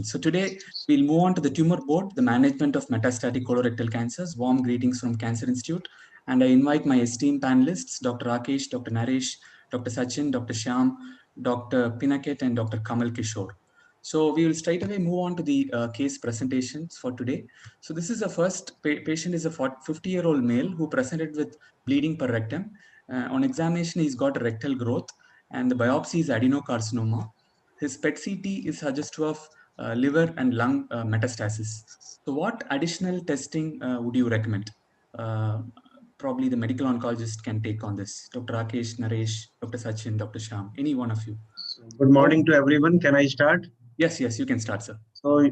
So today we'll move on to the tumor board, the management of metastatic colorectal cancers. Warm greetings from Cancer Institute. And I invite my esteemed panelists, Dr. Rakesh, Dr. Naresh, Dr. Sachin, Dr. Shyam, Dr. Pinakin, and Dr. Kamal Kishore. So we will straight away move on to the case presentations for today. So this is the first patient is a 50-year-old male who presented with bleeding per rectum. On examination, he's got a rectal growth and the biopsy is adenocarcinoma. His PET CT is suggestive of liver and lung metastasis. So what additional testing would you recommend? Probably the medical oncologist can take on this. Dr. Rakesh, Naresh, Dr. Sachin, Dr. Shyam, any one of you. Good morning to everyone. Can I start? Yes, you can start, sir. So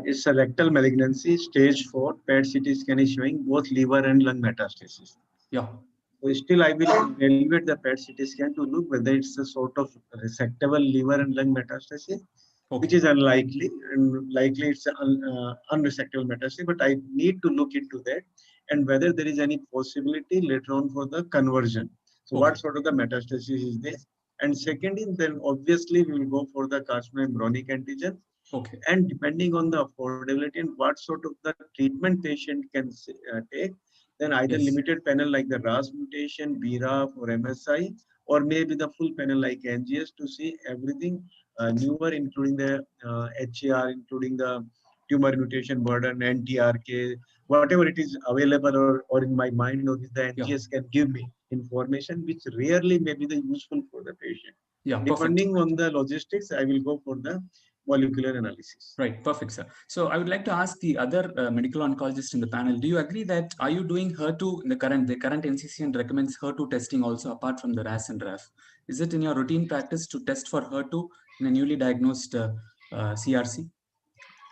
it's a rectal malignancy, stage 4. PET CT scan is showing both liver and lung metastasis. Yeah. So still I will evaluate the PET CT scan to look whether it's a sort of resectable liver and lung metastasis, which is unlikely, and likely it's unresectable metastasis, but I need to look into that and whether there is any possibility later on for the conversion. So what sort of the metastasis is this? And secondly, then obviously we will go for the carcinoembryonic antigen. And depending on the affordability and what sort of the treatment patient can take, then either limited panel like the RAS mutation, BRAF or MSI, or maybe the full panel like NGS to see everything newer, including the HAR, including the tumor mutation burden, NTRK, whatever it is available or in my mind, or the NGS can give me information which rarely may be the useful for the patient. Depending on the logistics, I will go for the molecular analysis. Right, perfect, sir. So I would like to ask the other medical oncologist in the panel, do you agree that are you doing HER2 in the current NCCN recommends HER2 testing also apart from the RAS and RAF? Is it in your routine practice to test for HER2 in a newly diagnosed CRC?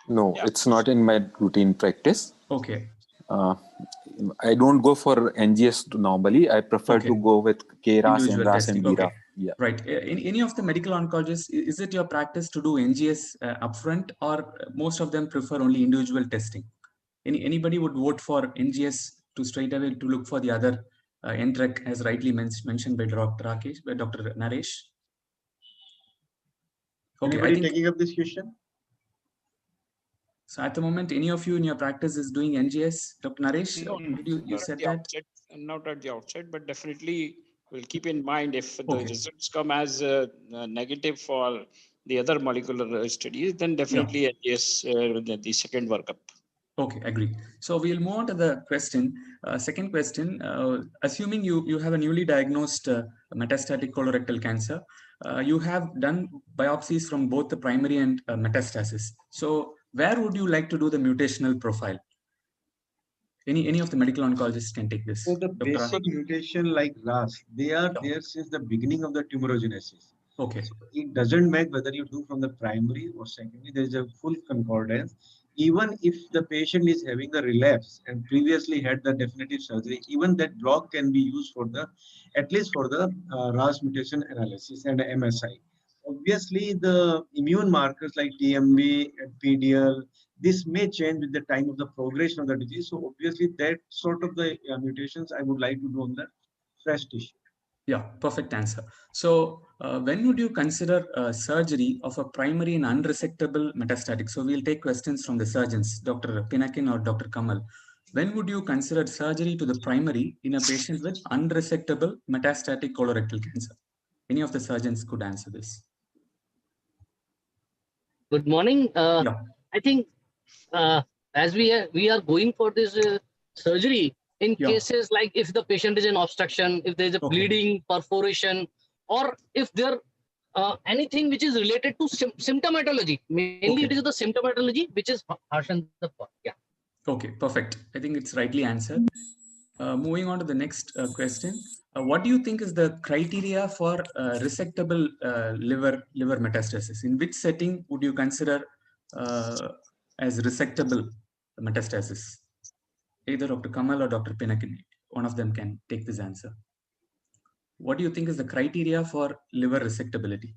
No, it's not in my routine practice. Okay. I don't go for NGS normally. I prefer to go with KRAS and RAS and BRAF. Yeah. Right. In any of the medical oncologists, is it your practice to do NGS upfront, or most of them prefer only individual testing? Anybody would vote for NGS to straight away to look for the other NTREC, as rightly mentioned by Dr. Rakesh, by Dr. Naresh? Okay, anybody taking up this question? So at the moment, any of you in your practice is doing NGS? Dr. Naresh, no, you said that? Not at the outset, but definitely we'll keep in mind if the results come as negative for the other molecular studies, then definitely NGS the second workup. Okay, agree. So we'll move on to the question. Second question, assuming you have a newly diagnosed metastatic colorectal cancer, you have done biopsies from both the primary and metastasis. So where would you like to do the mutational profile? Any of the medical oncologists can take this. So the basic mutation like RAS, they are there since the beginning of the tumorigenesis. Okay. So it doesn't matter whether you do from the primary or secondary, there is a full concordance. Even if the patient is having a relapse and previously had the definitive surgery, even that block can be used for the, at least for the RAS mutation analysis and MSI. Obviously, the immune markers like TMB and PDL, this may change with the time of the progression of the disease. So obviously, that sort of the mutations I would like to do on the fresh tissue. Yeah, perfect answer. So when would you consider surgery of a primary and unresectable metastatic? So we'll take questions from the surgeons, Dr. Pinakin or Dr. Kamal. When would you consider surgery to the primary in a patient with unresectable metastatic colorectal cancer? Any of the surgeons could answer this. Good morning. I think as we are going for this surgery, in cases like if the patient is in obstruction, if there is a bleeding, perforation, or if there anything which is related to symptomatology, mainly it is the symptomatology which is harshen the part. Yeah. Okay, perfect. I think it's rightly answered. Moving on to the next question. What do you think is the criteria for resectable liver metastasis? In which setting would you consider as resectable metastasis? Either Dr. Kamal or Dr. Pinakin, one of them can take this answer. What do you think is the criteria for liver resectability?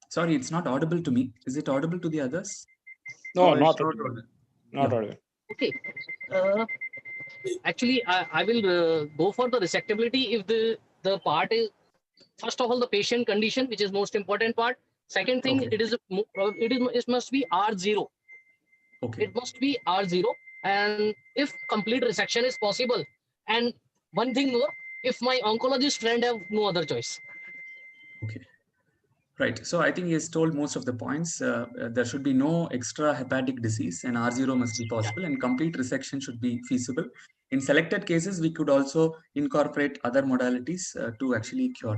Sorry, it's not audible to me. Is it audible to the others? No, not audible. Not audible. Okay. Actually, I will go for the resectability if the part is, first of all, the patient condition, which is most important part. Second thing, Okay. it must be R0. Okay. It must be R0, and if complete resection is possible, and one thing more, if my oncologist friend have no other choice. Okay. Right. So I think he has told most of the points. There should be no extra hepatic disease, and R0 must be possible, and complete resection should be feasible. In selected cases, we could also incorporate other modalities to actually cure.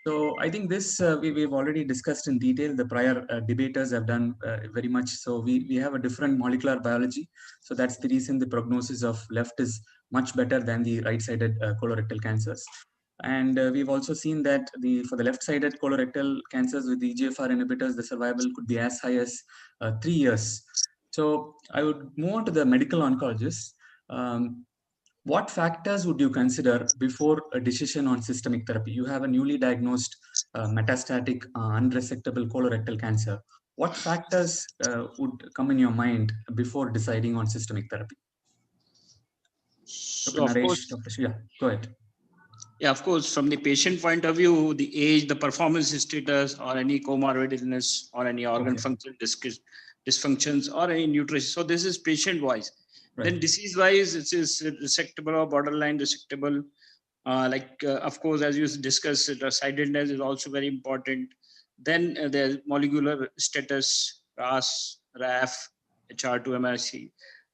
So I think this we've already discussed in detail. The prior debaters have done very much. So we have a different molecular biology. So that's the reason the prognosis of left is much better than the right-sided colorectal cancers. And we've also seen that for the left-sided colorectal cancers with the EGFR inhibitors, the survival could be as high as 3 years. So I would move on to the medical oncologists. What factors would you consider before a decision on systemic therapy? You have a newly diagnosed metastatic unresectable colorectal cancer. What factors would come in your mind before deciding on systemic therapy? Dr. So of Naresh, course, Dr. Shia, go ahead. yeah, of course, from the patient point of view, the age, the performance status, or any comorbid illness, or any organ function dysfunctions, or any nutrition. So this is patient-wise. Right. Then disease-wise, it is resectable or borderline resectable. Of course, as you discussed, the sidedness is also very important. Then there's molecular status, RAS, RAF, HR2-MRC.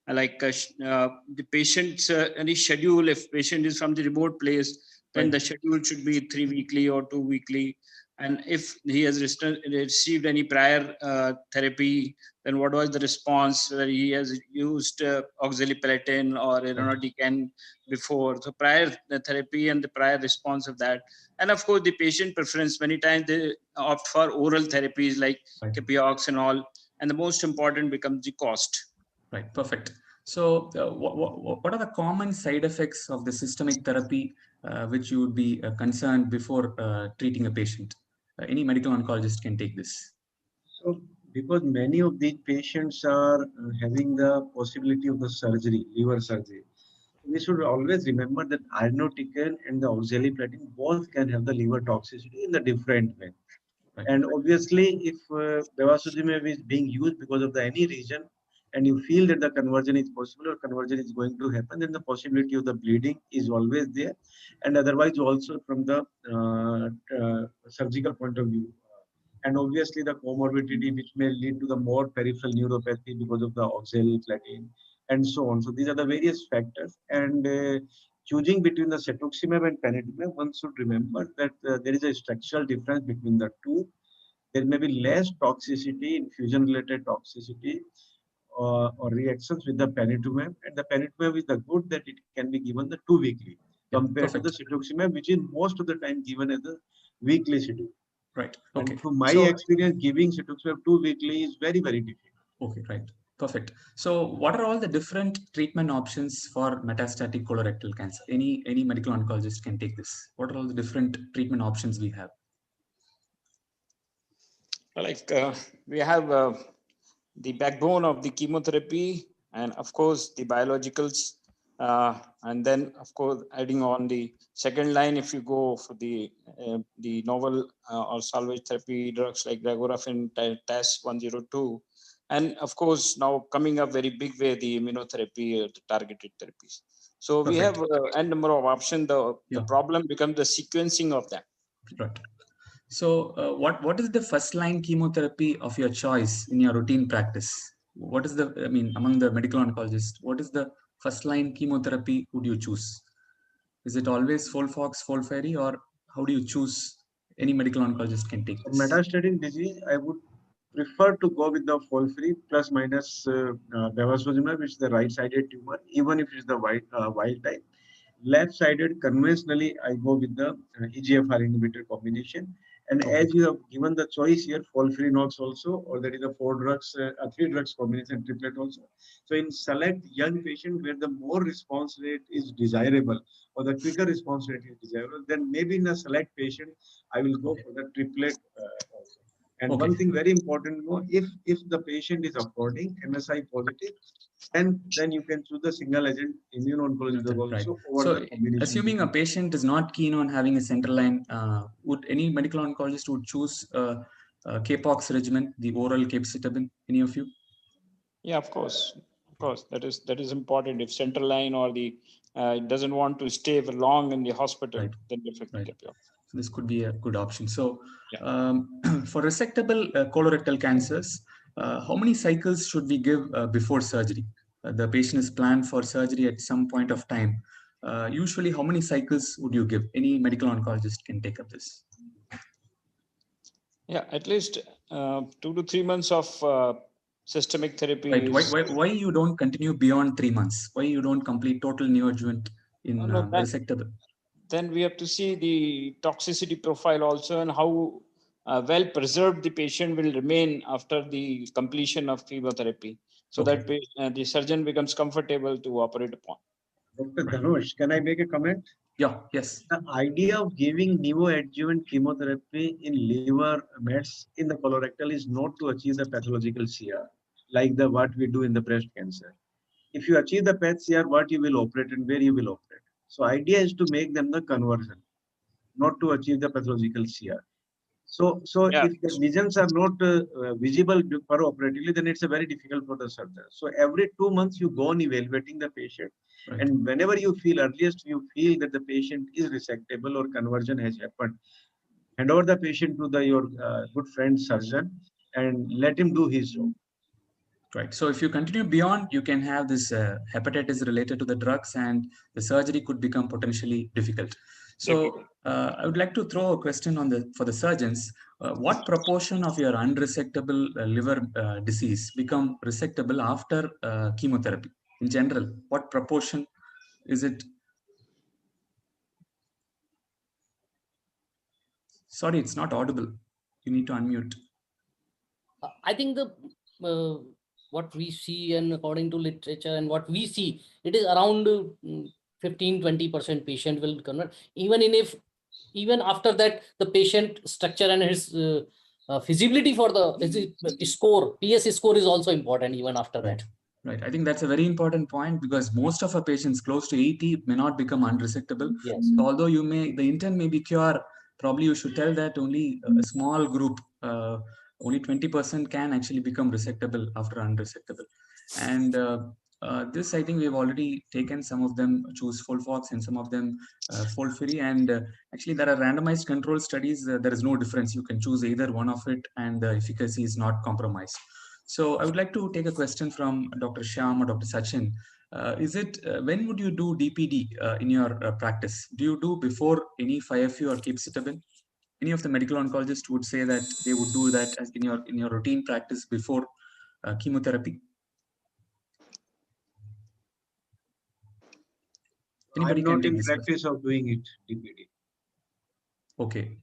The patient's any schedule, if patient is from the remote place, then the schedule should be 3 weekly or 2 weekly. And if he has received any prior therapy, then what was the response, where he has used oxaliplatin or irinotecan before. So prior therapy and the prior response of that. And of course, the patient preference, many times they opt for oral therapies like Kipiox and all. And the most important becomes the cost. Right, perfect. So what are the common side effects of the systemic therapy which you would be concerned before treating a patient? Any medical oncologist can take this. So, because many of these patients are having the possibility of the surgery, liver surgery, we should always remember that irinotecan and the oxaliplatin both can have the liver toxicity in the different way. Right. And obviously, if bevacizumab is being used because of any reason, and you feel that the conversion is possible or conversion is going to happen, then the possibility of the bleeding is always there. And otherwise, also from the surgical point of view. And obviously, the comorbidity which may lead to the more peripheral neuropathy because of the oxaliplatin and so on. So these are the various factors. And choosing between the cetuximab and panitumumab, one should remember that there is a structural difference between the two. There may be less toxicity, infusion-related toxicity, or reactions with the panitumumab. And the panitumumab is the good that it can be given the 2 weekly compared to the cetuximab, which is most of the time given as a weekly schedule. Right. Okay. And to my experience, giving cetuximab 2 weekly is very, very difficult. Okay, right. Perfect. So what are all the different treatment options for metastatic colorectal cancer? Any medical oncologist can take this. What are all the different treatment options we have? We have the backbone of the chemotherapy, and of course the biologicals, and then of course adding on the second line, if you go for the novel or salvage therapy drugs like regorafin, TAS-102, and of course now coming up very big way the immunotherapy, the targeted therapies. So we have a number of options. The problem becomes the sequencing of that. Right. So what is the first line chemotherapy of your choice in your routine practice? What is among the medical oncologists, what is the first line chemotherapy would you choose? Is it always FOLFOX, FOLFIRI, or how do you choose? Any medical oncologist can take this. For metastatic disease, I would prefer to go with the FOLFIRI plus minus bevacizumab, which is the right-sided tumor, even if it's the wild type. Left-sided, conventionally, I go with the EGFR inhibitor combination. And as you have given the choice here, FOLFIRINOX also, or that is a 3 drugs combination triplet also. So in select young patient where the more response rate is desirable, or the quicker response rate is desirable, then maybe in a select patient, I will go for the triplet also. And one thing very important, if the patient is affording MSI positive, then you can choose the single agent immuno-oncology drug also over the combination. Assuming a patient is not keen on having a central line, would any medical oncologist would choose K-pox regimen, the oral capecitabine? Any of you? Yeah, of course. Of course, that is important. If central line or the doesn't want to stay for long in the hospital, then definitely. So this could be a good option. So for resectable colorectal cancers, how many cycles should we give before surgery? The patient is planned for surgery at some point of time. Usually, how many cycles would you give? Any medical oncologist can take up this. Yeah, at least 2 to 3 months of systemic therapy. Why you don't continue beyond 3 months? Why you don't complete total neoadjuvant in resectable? Then we have to see the toxicity profile also, and how well preserved the patient will remain after the completion of chemotherapy, so that the surgeon becomes comfortable to operate upon. Dr. Dhanush, can I make a comment? Yeah, yes. The idea of giving neoadjuvant chemotherapy in liver mets in the colorectal is not to achieve the pathological CR, like what we do in the breast cancer. If you achieve the PET CR, what you will operate and where you will operate. So idea is to make them the conversion, not to achieve the pathological CR. So if the lesions are not visible operatively, then it's very difficult for the surgeon. So every 2 months you go on evaluating the patient, and whenever you feel you feel that the patient is resectable or conversion has happened, hand over the patient to your good friend surgeon and let him do his job. Right. So if you continue beyond, you can have this hepatitis related to the drugs, and the surgery could become potentially difficult. So I would like to throw a question on for the surgeons. What proportion of your unresectable liver disease become resectable after chemotherapy? In general, what proportion is it? Sorry, it's not audible. You need to unmute. I think what we see, and according to literature and what we see, it is around 15-20% patient will convert. Even after that, the patient structure and his feasibility for his score, PS score is also important even after that. Right. I think that's a very important point, because most of our patients close to 80 may not become unresectable. Yes. So although the intent may be cure, probably you should tell that only a small group, only 20% can actually become resectable after unresectable. And this, I think we've already taken. Some of them choose FOLFOX and some of them FOLFIRI. And actually there are randomized control studies. There is no difference. You can choose either one of it and the efficacy is not compromised. So I would like to take a question from Dr. Shyam or Dr. Sachin. When would you do DPD in your practice? Do you do before any 5FU or capecitabine? Any of the medical oncologists would say that they would do that as in your routine practice before chemotherapy. Anybody I'm not in practice of doing it DPD. Okay.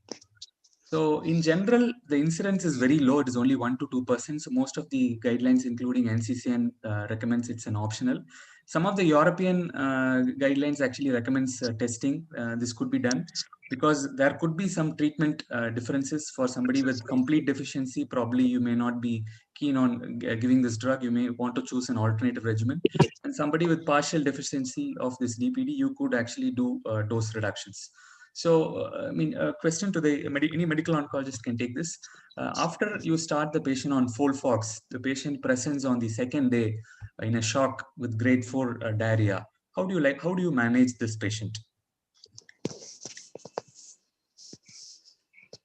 So in general, the incidence is very low. It is only 1 to 2%. So most of the guidelines, including NCCN, recommends it's an optional. Some of the European guidelines actually recommends testing. This could be done because there could be some treatment differences for somebody with complete deficiency. Probably you may not be keen on giving this drug. You may want to choose an alternative regimen. And somebody with partial deficiency of this DPD, you could actually do dose reductions. So, I mean, a question to any medical oncologist can take this. After you start the patient on FOLFOX, the patient presents on the second day in a shock with grade 4 diarrhea. How do you manage this patient?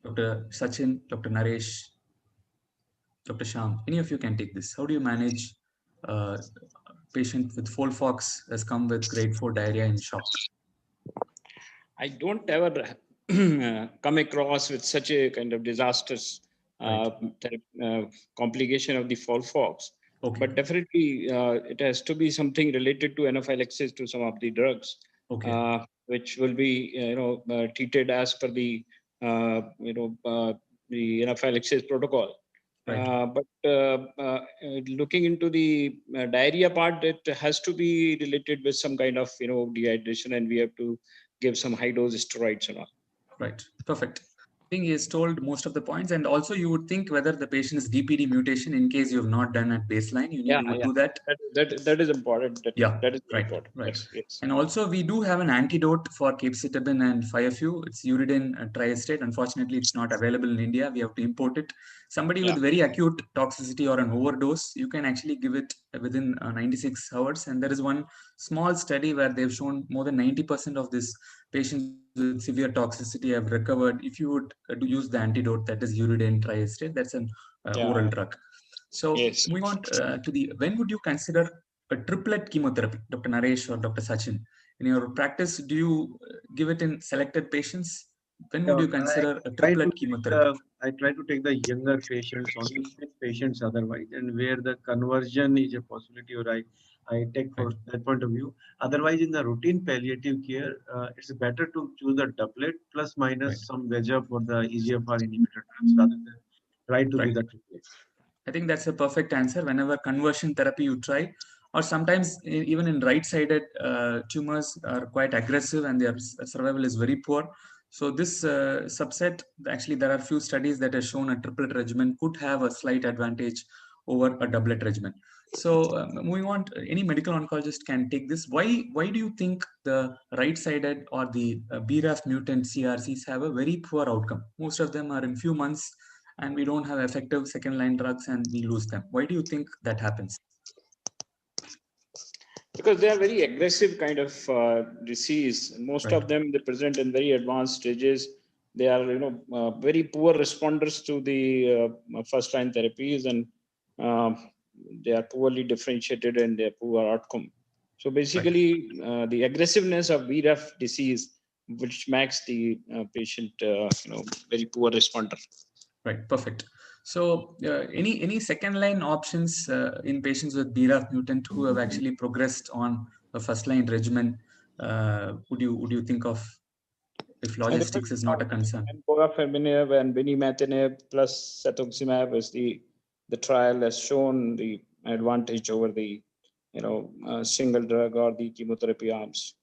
Dr. Sachin, Dr. Naresh, Dr. Shyam, any of you can take this. How do you manage patient with FOLFOX has come with grade 4 diarrhea in shock? I don't ever come across with such a kind of disastrous complication of the FOLFOX. Okay. But definitely it has to be something related to anaphylaxis to some of the drugs, which will be treated as per the the anaphylaxis protocol. But looking into the diarrhea part, it has to be related with some kind of dehydration, and we have to give some high dose steroids and all. Right. Perfect. he has told most of the points, and also you would think whether the patient is DPD mutation in case you have not done at baseline. You would do that. That is important. That is right, important. Right. Yes. And also we do have an antidote for capecitabine and 5-FU. It's uridine triestate. Unfortunately, it's not available in India. We have to import it. Somebody with very acute toxicity or an overdose, you can actually give it within 96 hours. And there is one small study where they've shown more than 90% of these patients with severe toxicity have recovered if you would use the antidote, that is uridine triestate. That's an oral drug. So moving on to the, when would you consider a triplet chemotherapy, Dr. Naresh or Dr. Sachin? In your practice, do you give it in selected patients? When would you consider a triplet chemotherapy? I try to take the younger patients, only patients otherwise, and where the conversion is a possibility, or I take for that point of view. Otherwise, in the routine palliative care, it's better to choose the doublet plus minus some VEGF for the EGFR inhibitor drugs rather than try to give the triplet. I think that's a perfect answer. Whenever conversion therapy you try, or sometimes even in right-sided tumors are quite aggressive and their survival is very poor. So this subset, actually there are few studies that have shown a triplet regimen could have a slight advantage over a doublet regimen. So moving on, any medical oncologist can take this. Why do you think the right-sided or the BRAF mutant CRCs have a very poor outcome? Most of them are in few months, and we don't have effective second-line drugs and we lose them. Why do you think that happens? Because they are very aggressive kind of disease. Most of them, they present in very advanced stages. They are, very poor responders to the first-line therapies, and they are poorly differentiated and they are poor outcome. So basically, the aggressiveness of BRAF disease, which makes the patient, very poor responder. Right, perfect. So any second line options in patients with BRAF mutant who have actually progressed on a first line regimen, would you think of, if logistics is not a concern? Encorafenib and binimetinib plus cetuximab is the trial has shown the advantage over the single drug or the chemotherapy arms.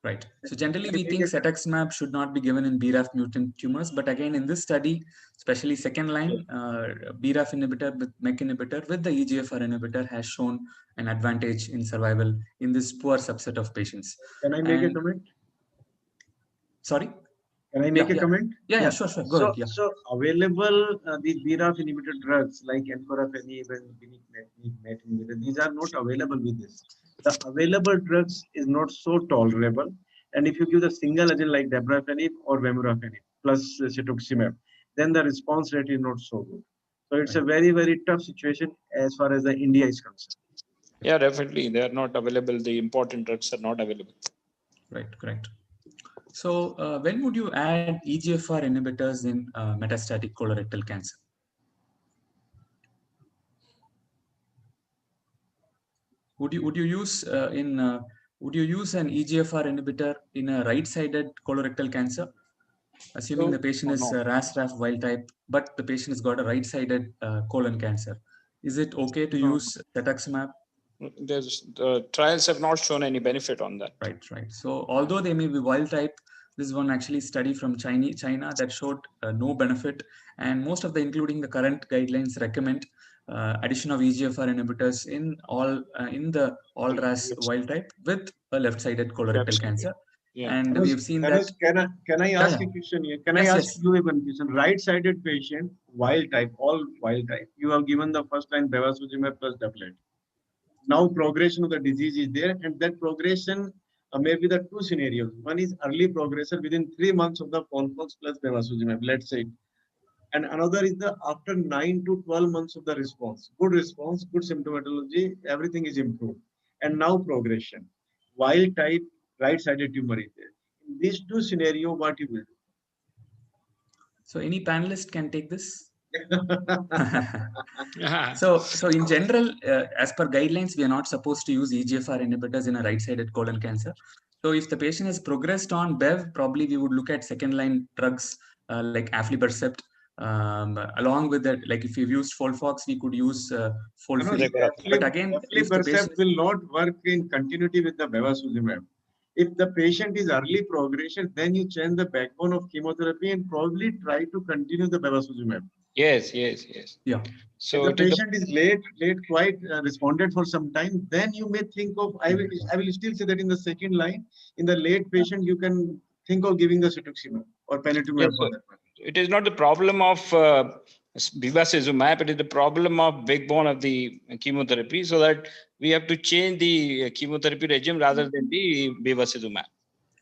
Right. So generally we think cetuximab should not be given in BRAF mutant tumors, but again in this study, especially second line, BRAF inhibitor with MEK inhibitor with the EGFR inhibitor has shown an advantage in survival in this poor subset of patients. Can I make a comment? Sorry? Can I make a comment? Yeah, sure. Go ahead. So available these BRAF inhibitor drugs like encorafenib and binimetinib, these are not available with this. The available drugs is not so tolerable, and if you give the single agent like dabrafenib or vemurafenib plus cetuximab, then the response rate is not so good. So it's a very, very tough situation as far as the India is concerned. Yeah, definitely. They are not available. The important drugs are not available. Right, correct. So when would you add EGFR inhibitors in metastatic colorectal cancer? Would you use would you use an EGFR inhibitor in a right-sided colorectal cancer, assuming the patient is RAS-RAF wild type, but the patient has got a right-sided colon cancer? Is it okay to use cetuximab? The trials have not shown any benefit on that. Right. So although they may be wild type, this is one actually study from China that showed no benefit, and most of the, including the current guidelines, recommend addition of EGFR inhibitors in the all RAS wild type with a left-sided colorectal cancer. Yeah. And we have seen that. Can I ask a question here? Can I ask you a question? Right-sided patient, wild type, all wild type. You have given the first line bevacizumab plus doublet. Now progression of the disease is there, and that progression may be the two scenarios. One is early progression within 3 months of the FOLFOX plus bevacizumab, let's say. And another is the after 9 to 12 months of the response, good symptomatology, everything is improved. And now progression. Wild type, right-sided tumor is there. In these two scenarios, what you will do? So any panelist can take this? So in general, as per guidelines, we are not supposed to use EGFR inhibitors in a right-sided colon cancer. So if the patient has progressed on BEV, probably we would look at second-line drugs like aflibercept. Along with that, like if you've used FOLFOX, we could use FOLFIRI. But again, if the patient will not work in continuity with the bevacizumab. If the patient is early progression, then you change the backbone of chemotherapy and probably try to continue the bevacizumab. Yes. Yeah. So if the patient is quite responded for some time, then you may think of, I will still say that in the second line, in the late patient, you can think of giving the cetuximab or panitumumab for that one. It is not the problem of bevacizumab, it is the problem of backbone of the chemotherapy, so that we have to change the chemotherapy regime rather than the bevacizumab.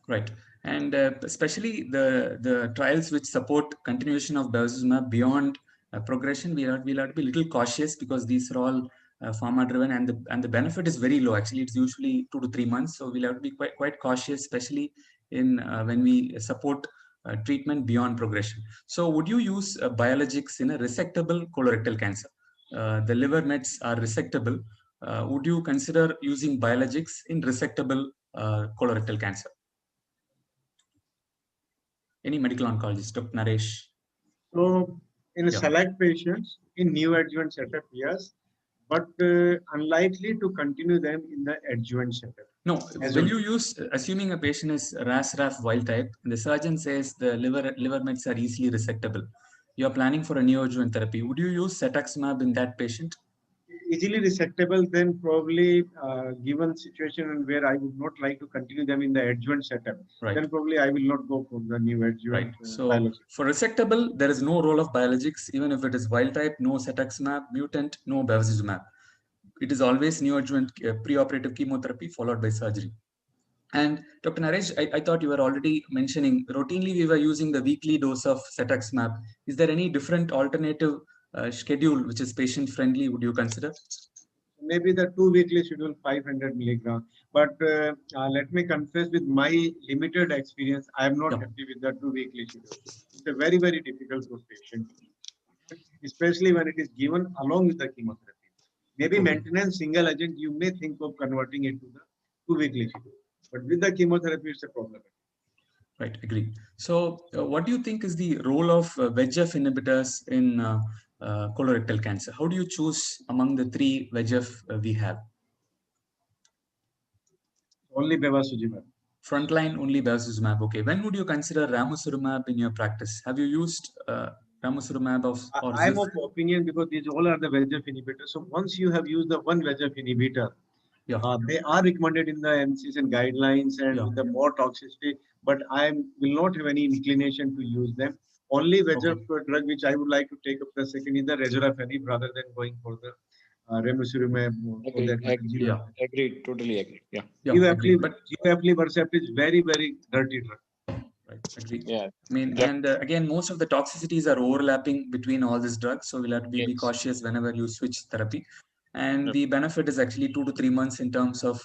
Right. And especially the trials which support continuation of bevacizumab beyond progression, we'll have to be a little cautious, because these are all pharma driven, and the benefit is very low. Actually, it's usually 2 to 3 months. So we'll have to be quite cautious, especially in when we support treatment beyond progression. So would you use biologics in a resectable colorectal cancer? The liver mets are resectable. Would you consider using biologics in resectable colorectal cancer? Any medical oncologist, Dr. Naresh? So in select patients in neoadjuvant setup, yes, but unlikely to continue them in the adjuvant setup. No, will you use, assuming a patient is RAS-RAF wild type, and the surgeon says the liver mets are easily resectable, you are planning for a neoadjuvant therapy, would you use cetuximab in that patient? Easily resectable, then probably given situation where I would not like to continue them in the adjuvant setup, then probably I will not go for the new adjuvant. So for resectable, there is no role of biologics, even if it is wild type, no cetuximab, mutant, no bevacizumab. It is always neoadjuvant preoperative chemotherapy followed by surgery. And Dr. Naresh, I thought you were already mentioning, routinely we were using the weekly dose of cetuximab. Is there any different alternative schedule which is patient friendly, would you consider? Maybe the 2 weekly schedule, 500 milligram. But let me confess, with my limited experience, I am not happy with the 2 weekly schedule. It's a very, very difficult for patient, especially when it is given along with the chemotherapy. Maybe maintenance single agent, you may think of converting it to the 2 weekly schedule. But with the chemotherapy, it's a problem. Right, agree. So what do you think is the role of VEGF inhibitors in colorectal cancer? How do you choose among the 3 VEGF we have? Only bevacizumab. Frontline, only bevacizumab. Okay. When would you consider ramucirumab in your practice? Have you used ramucirumab or I'm of opinion, because these all are the VEGF inhibitors. So once you have used the one VEGF inhibitor, they are recommended in the NCCN guidelines and with the more toxicity, but I will not have any inclination to use them. Only VEGF drug which I would like to take up the second is the regorafenib, rather than going for the ramucirumab. Agreed, totally agree. Givaflibercept is very, very dirty drug. Right, agree. Yeah. I mean, and again, most of the toxicities are overlapping between all these drugs, so we'll have to be cautious whenever you switch therapy. And the benefit is actually 2 to 3 months in terms of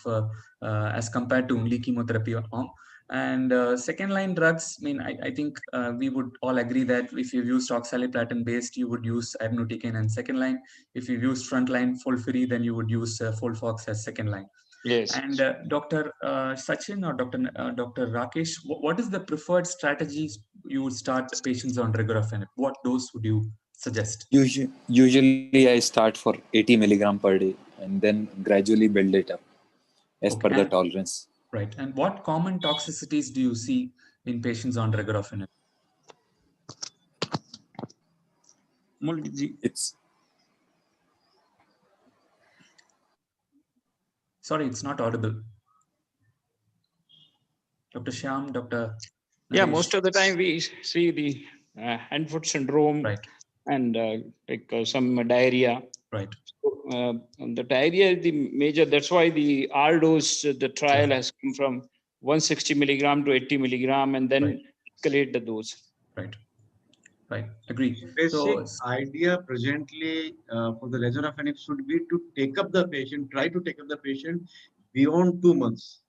as compared to only chemotherapy arm. And second line drugs, I mean, I think we would all agree that if you've used oxaliplatin based, you would use irinotecan and second line. If you've used frontline FOLFIRI, then you would use FOLFOX as second line. Yes. And Dr. Sachin or Dr. Rakesh, what is the preferred strategies you would start patients on regorafenib? What dose would you suggest? Usually I start for 80 milligram per day and then gradually build it up as per the tolerance. Right. And what common toxicities do you see in patients on regorafenib? Sorry, it's not audible. Dr. Shyam, Dr. Naresh. Yeah, most of the time we see the hand-foot syndrome and some diarrhea. Right. So, the diarrhea is the major. That's why the R dose, the trial has come from 160 milligram to 80 milligram, and then escalate the dose. Right. Right. Agree. Basic idea presently for the regorafenib should be to take up the patient, try to take up the patient beyond 2 months.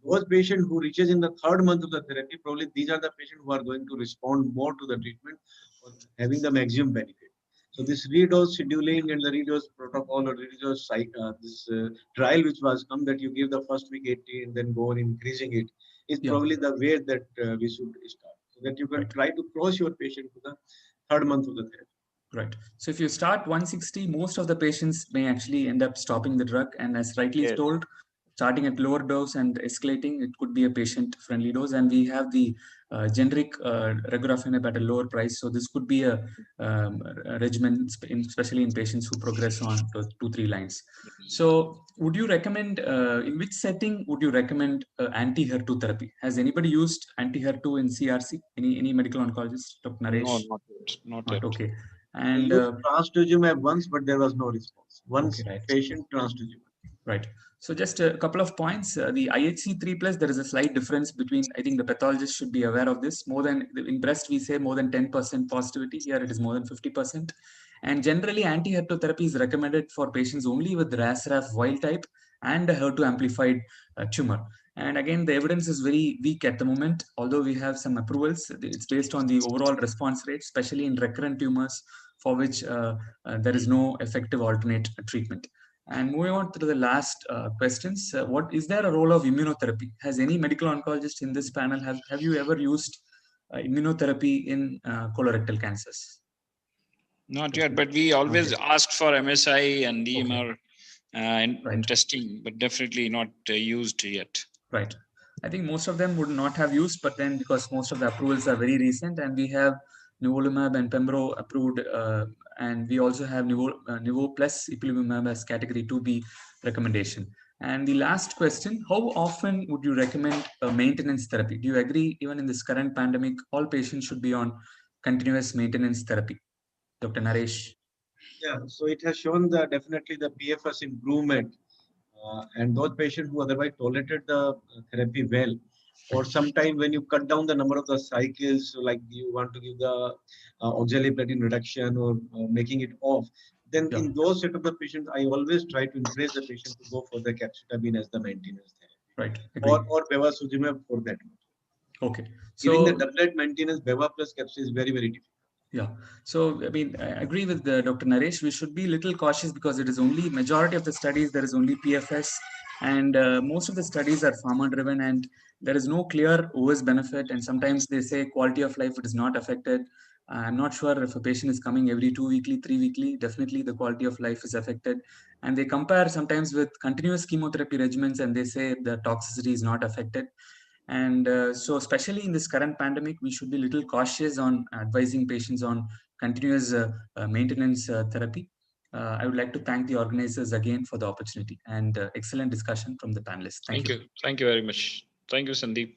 Those patients who reaches in the 3rd month of the therapy, probably these are the patients who are going to respond more to the treatment or having the maximum benefit. So this redose scheduling and the redose protocol or redose trial which was come, that you give the first week 80 and then go on increasing it, is probably the way that we should start, so that you can try to cross your patient to the 3rd month of the therapy. Right. So if you start 160, most of the patients may actually end up stopping the drug, and as rightly told, starting at lower dose and escalating, it could be a patient-friendly dose. And we have the generic regorafenib at a lower price. So this could be a regimen, especially in patients who progress on 2-3 lines. So would you recommend, in which setting would you recommend anti-HER2 therapy? Has anybody used anti-HER2 in CRC? Any medical oncologist? Dr. Naresh? No, not yet. Not yet. Okay. And trastuzumab once, but there was no response. Once patient trastuzumab. Right. So just a couple of points. The IHC 3+, there is a slight difference between, I think the pathologist should be aware of this. More than, in breast, we say more than 10% positivity. Here it is more than 50%. And generally, anti-HER2 therapy is recommended for patients only with RAS-RAF wild type and a HER2 amplified tumor. And again, the evidence is very weak at the moment. Although we have some approvals, it's based on the overall response rate, especially in recurrent tumors for which there is no effective alternate treatment. And moving on to the last questions, what is there a role of immunotherapy? Has any medical oncologist in this panel, have you ever used immunotherapy in colorectal cancers? Not yet, but we always ask for MSI and DMR testing, but definitely not used yet. Right. I think most of them would not have used, but then because most of the approvals are very recent, and we have nivolumab and pembro approved, and we also have nivo plus ipilimumab as category 2B recommendation. And the last question, how often would you recommend maintenance therapy? Do you agree, even in this current pandemic, all patients should be on continuous maintenance therapy? Dr. Naresh. Yeah, so it has shown definitely the PFS improvement, and those patients who otherwise tolerated the therapy well, or sometime when you cut down the number of the cycles, so like you want to give the oxaliplatin reduction or making it off, then in those set of the patients, I always try to encourage the patient to go for the capecitabine as the maintenance therapy, or bevacizumab for that. Okay. So giving the doublet maintenance, beva plus capsi is very, very difficult. Yeah. So, I mean, I agree with Dr. Naresh. We should be a little cautious because it is only majority of the studies, there is only PFS, and most of the studies are pharma driven, and there is no clear OS benefit. And sometimes they say quality of life it is not affected. I'm not sure if a patient is coming every 2 weekly, 3 weekly, definitely the quality of life is affected. And they compare sometimes with continuous chemotherapy regimens and they say the toxicity is not affected. And so especially in this current pandemic, we should be a little cautious on advising patients on continuous maintenance therapy. I would like to thank the organizers again for the opportunity and excellent discussion from the panelists. Thank you. Thank you very much. Thank you, Sandeep.